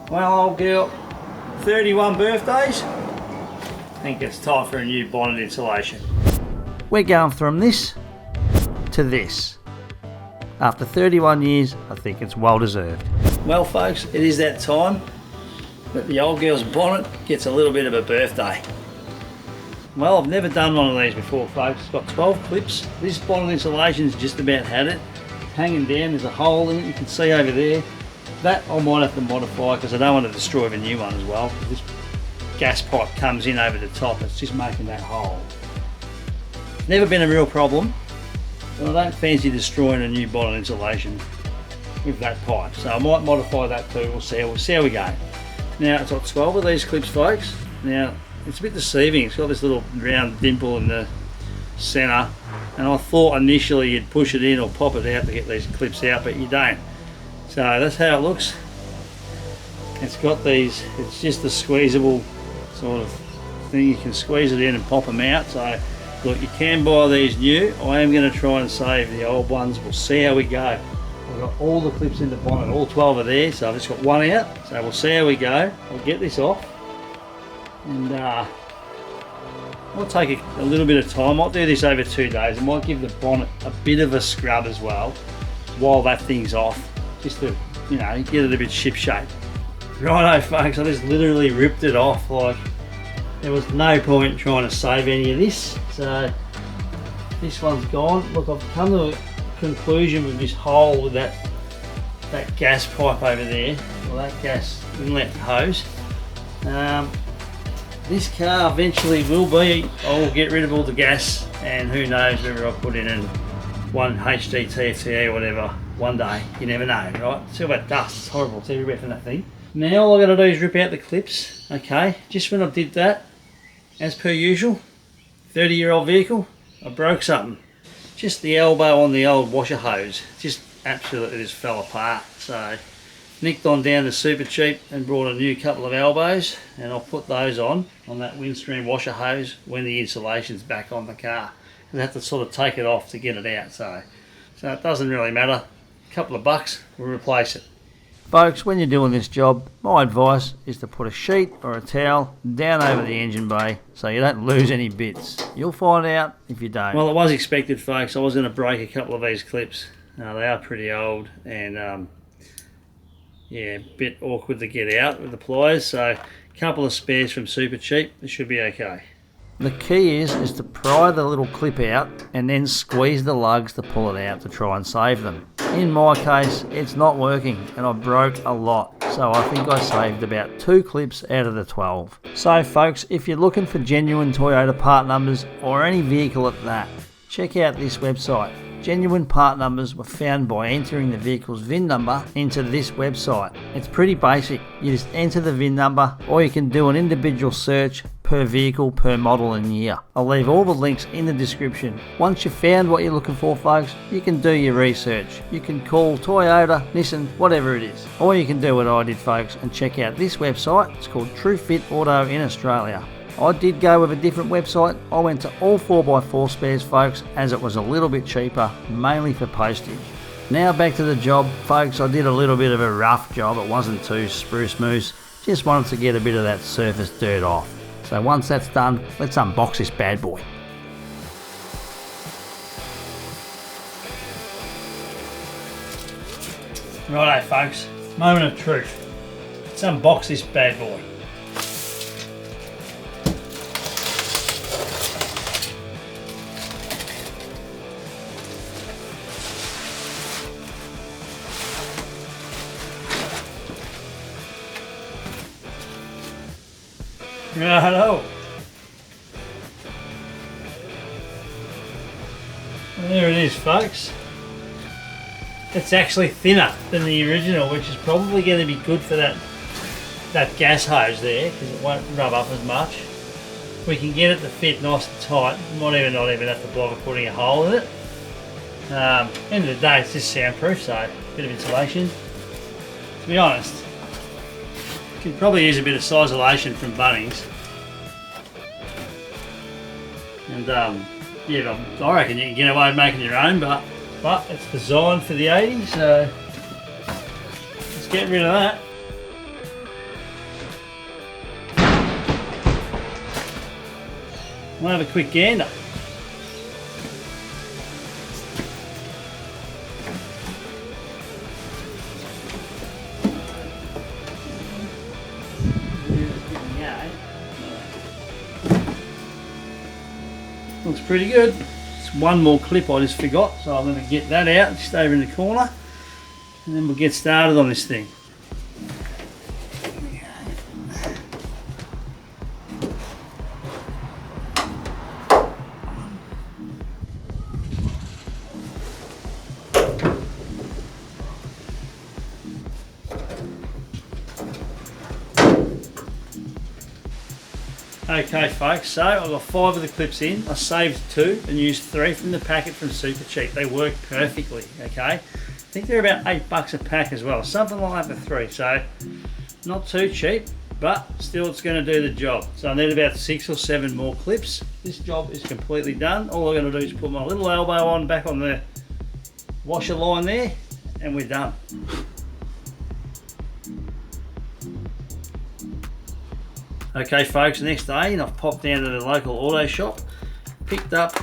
Well, old girl, 31 birthdays. I think it's time for a new bonnet insulation. We're going from this to this. After 31 years, I think it's well deserved. Well folks, it is that time, but the old girl's bonnet gets a little bit of a birthday. Well, I've never done one of these before folks. It's got 12 clips. This bonnet insulation's just about had it. Hanging down, there's a hole in it, you can see over there. That I might have to modify because I don't want to destroy the new one as well. This gas pipe comes in over the top, it's just making that hole. Never been a real problem, but I don't fancy destroying a new bonnet insulation with that pipe. So I might modify that too, we'll see how we go. Now it's got 12 of these clips folks. Now it's a bit deceiving, it's got this little round dimple in the centre, and I thought initially you'd push it in or pop it out to get these clips out, but you don't. So that's how it looks. It's got these, it's just a squeezable sort of thing, you can squeeze it in and pop them out. So look, you can buy these new. I am going to try and save the old ones, we'll see how we go. I've got all the clips in the bonnet, all 12 are there, so I've just got one out, so we'll see how we go. I'll get this off, and I'll take a little bit of time. I'll do this over 2 days. I might give the bonnet a bit of a scrub as well while that thing's off, just to, you know, get it a bit ship shape. Righto folks, I just literally ripped it off. Like, there was no point trying to save any of this. So this one's gone. Look, I've come to a conclusion with this hole with that gas pipe over there, or that gas inlet hose. This car eventually will be, I will get rid of all the gas, and who knows whether I'll put in one HD TFT or whatever one day. You never know, right? See all that dust, it's horrible, it's everywhere from that thing. Now all I got to do is rip out the clips. Okay, just when I did that, as per usual, 30-year-old vehicle, I broke something. Just the elbow on the old washer hose, just absolutely just fell apart. So nicked on down to Super Cheap and brought a new couple of elbows, and I'll put those on that windscreen washer hose when the insulation's back on the car. I have to sort of take it off to get it out, so it doesn't really matter. A couple of bucks, we'll replace it. Folks, when you're doing this job, my advice is to put a sheet or a towel down over the engine bay so you don't lose any bits. You'll find out if you don't. Well, it was expected folks, I was going to break a couple of these clips. They are pretty old and yeah, a bit awkward to get out with the pliers, so a couple of spares from Super Cheap, it should be okay. The key is to pry the little clip out and then squeeze the lugs to pull it out to try and save them. In my case, it's not working and I broke a lot, so I think I saved about 2 clips out of the 12. So folks, if you're looking for genuine Toyota part numbers or any vehicle at that, check out this website. Genuine part numbers were found by entering the vehicle's VIN number into this website. It's pretty basic. You just enter the VIN number, or you can do an individual search per vehicle, per model and year. I'll leave all the links in the description. Once you've found what you're looking for folks, you can do your research. You can call Toyota, Nissan, whatever it is. Or you can do what I did folks and check out this website. It's called True Fit Auto in Australia. I did go with a different website. I went to all 4x4 spares folks as it was a little bit cheaper, mainly for postage. Now back to the job folks. I did a little bit of a rough job, it wasn't too spruce moose, just wanted to get a bit of that surface dirt off. So once that's done, let's unbox this bad boy. Righto folks, moment of truth. Let's unbox this bad boy. Righto. There it is folks. It's actually thinner than the original, which is probably going to be good for that gas hose there, because it won't rub up as much. We can get it to fit nice and tight. Not even have to bother putting a hole in it. End of the day, it's just soundproof, so a bit of insulation. To be honest, could probably use a bit of sisolation from Bunnings. And yeah, I reckon you can get away with making your own, but it's designed for the 80s, so let's get rid of that. We'll have a quick gander. Looks pretty good. It's one more clip I just forgot, so I'm going to get that out just over in the corner, and then we'll get started on this thing. Okay folks, so I've got 5 of the clips in. I saved 2 and used 3 from the packet from Super Cheap. They work perfectly, okay? I think they're about $8 a pack as well, something like that for 3, so not too cheap, but still it's going to do the job. So I need about 6 or 7 more clips. This job is completely done. All I'm going to do is put my little elbow on back on the washer line there, and we're done. Okay folks, the next day and I've popped down to the local auto shop, picked up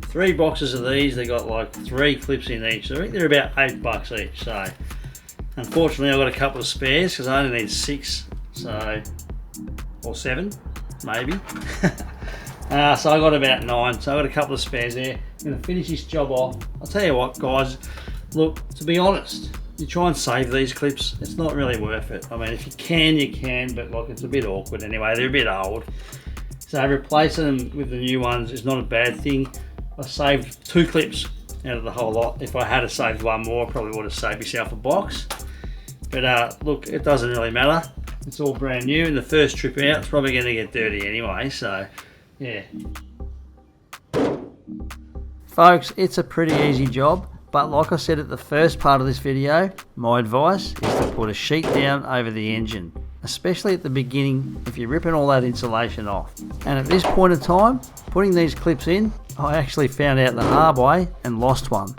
3 boxes of these. They got like 3 clips in each, so I think they're about $8 each. So unfortunately I've got a couple of spares because I only need 6, so, or 7 maybe. So I got about 9, so I got a couple of spares there. I'm going to finish this job off. I'll tell you what guys, look, to be honest, you try and save these clips, it's not really worth it. I mean, if you can, but like it's a bit awkward anyway, they're a bit old. So replacing them with the new ones is not a bad thing. I saved 2 clips out of the whole lot. If I had saved 1 more, I probably would have saved myself a box. But look, it doesn't really matter. It's all brand new, and the first trip out, it's probably going to get dirty anyway, so yeah. Folks, it's a pretty easy job. But like I said at the first part of this video, my advice is to put a sheet down over the engine, especially at the beginning if you're ripping all that insulation off. And at this point in time, putting these clips in, I actually found out the hard way and lost one.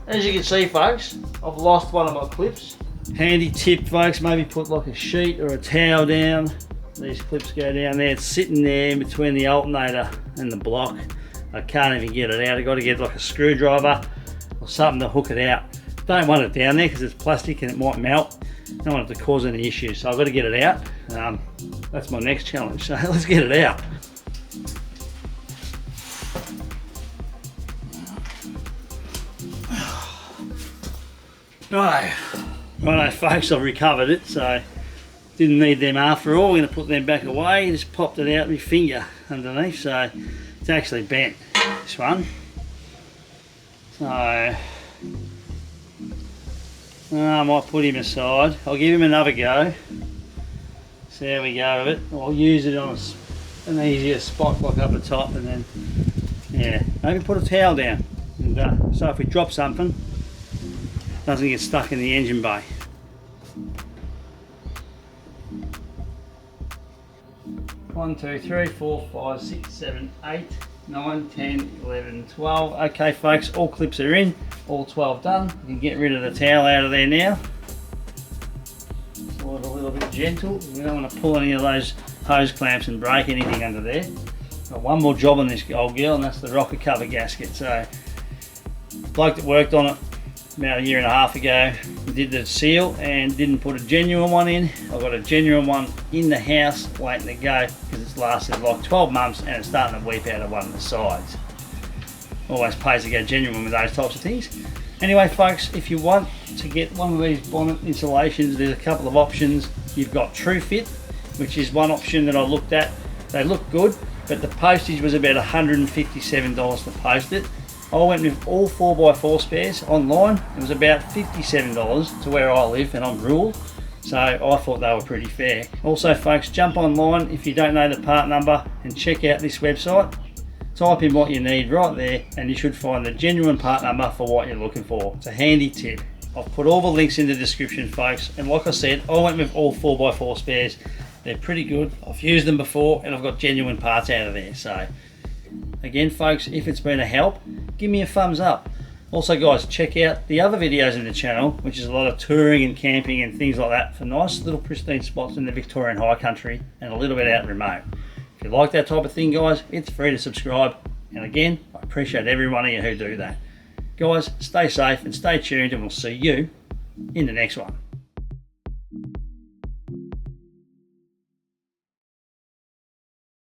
As you can see folks, I've lost one of my clips. Handy tip folks, maybe put like a sheet or a towel down. These clips go down there, it's sitting there in between the alternator and the block. I can't even get it out. I've got to get like a screwdriver or something to hook it out. Don't want it down there because it's plastic and it might melt. Don't want it to cause any issues, so I've got to get it out. That's my next challenge, so let's get it out. Righto folks, I've recovered it, so didn't need them after all. We're going to put them back away. Just popped it out with my finger underneath, so it's actually bent, this one. So I might put him aside. I'll give him another go. See how we go with it. I'll use it on an easier spot like up the top, and then yeah, maybe put a towel down. And so if we drop something, it doesn't get stuck in the engine bay. One, 2, 3, 4, 5, 6, 7, 8, 9, 10, 11, 12. Okay folks, all clips are in, all 12 done. You can get rid of the towel out of there now. Slide it a little bit gentle. We don't want to pull any of those hose clamps and break anything under there. Got one more job on this old girl, and that's the rocker cover gasket. So the bloke that worked on it about a year and a half ago, we did the seal and didn't put a genuine one in. I've got a genuine one in the house waiting to go because it's lasted like 12 months and it's starting to weep out of one of the sides. Always pays to go genuine with those types of things. Anyway folks, if you want to get one of these bonnet insulations, there's a couple of options. You've got True Fit, which is one option that I looked at. They look good, but the postage was about $157 to post it. I went with all 4x4 spares online. It was about $57 to where I live, and I'm rural, so I thought they were pretty fair. Also folks, jump online if you don't know the part number and check out this website. Type in what you need right there and you should find the genuine part number for what you're looking for. It's a handy tip. I've put all the links in the description folks, and like I said, I went with all 4x4 spares. They're pretty good. I've used them before and I've got genuine parts out of there. So again folks, if it's been a help, give me a thumbs up. Also guys, check out the other videos in the channel, which is a lot of touring and camping and things like that for nice little pristine spots in the Victorian high country and a little bit out remote. If you like that type of thing guys, it's free to subscribe, and again, I appreciate every one of you who do that. Guys, stay safe and stay tuned, and we'll see you in the next one.